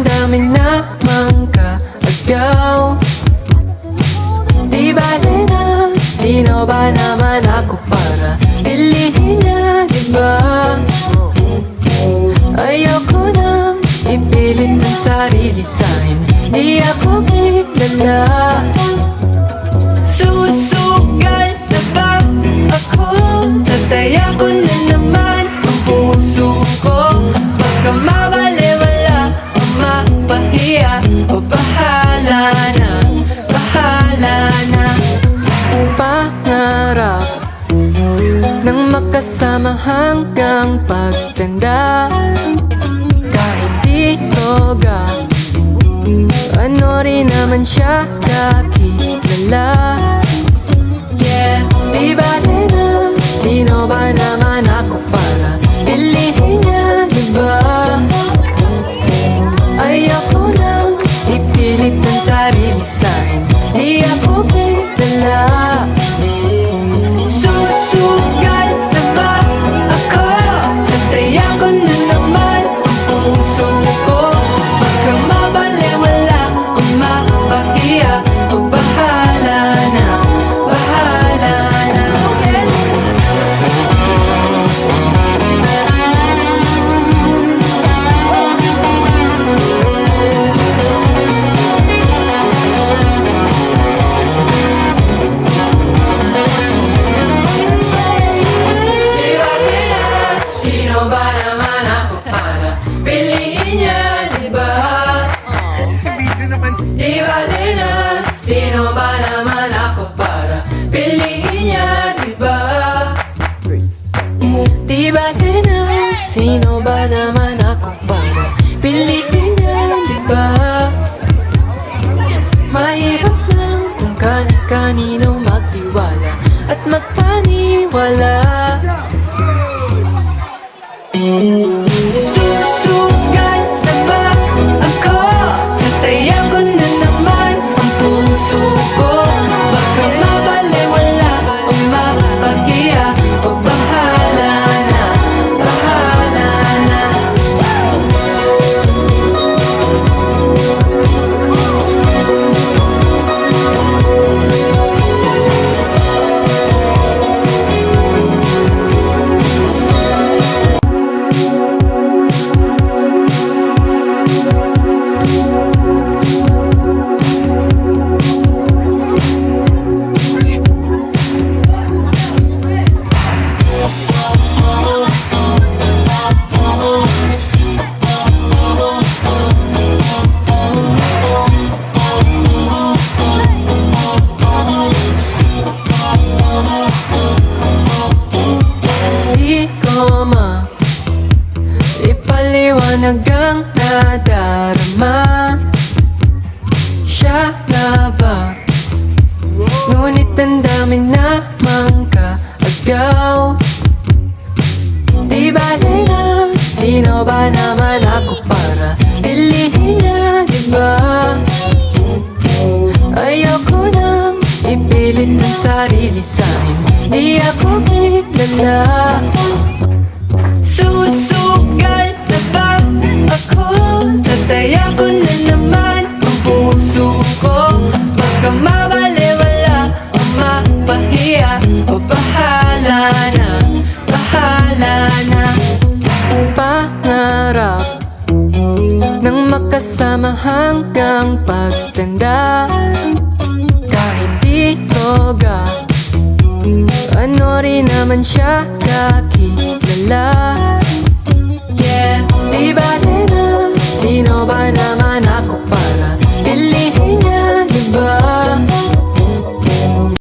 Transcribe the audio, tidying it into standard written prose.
damdamin namang kaagaw. Di bale na sino ba naman ako para pilihin niya, diba? Ayoko nang ipilit ang sarili sa'kin, di ako kilala. Susugal na ba ako? Tataya ko na naman ang puso ko. Baka mabaliwala o mapahiya, o bahala na, bahala na. Pangarap nang makasama hanggang pagtanda. Kahit di toga, ano rin naman siya kakilala. Yeah, di bale na sino ba naman ako para pilihin niya, diba? Ayoko nang ipilit ang sarili sa'kin, di ako kilala. Susugal na ba ako? Tataya ko na naman ang puso ko. Baka mabaliwala o mapahiya, o bahala na, bahala na. Di bale na sino ba naman ako para piliin niya, diba? Di bale na sino ba naman ako para piliin niya, diba? Di bale na sino ba naman ako para piliin niya, diba? Mahirap lang kung kani-kanino magtiwala at magpaniwala. Susugal na ba ako? Tataya ko na naman ang puso ko. Baka mabaliwala o mapahiya, o bahala na, bahala na. Di ko ipaliwanag ang nadarama. Siya na ba? Ngunit ang dami namang kaagaw. Di bale na sino ba naman ako para pilihin niya, diba? Ayoko nang ipilit ang sarili sa'kin, di ako kilala. Susugal na ba ako? Tataya ko na naman ang puso ko. Baka mabaliwala o mapahiya, o bahala na, bahala na. Pangarap nang makasama hanggang pagtanda. Kahit di toga, ano rin naman siya kakilala. Yeah, di bale na sino ba naman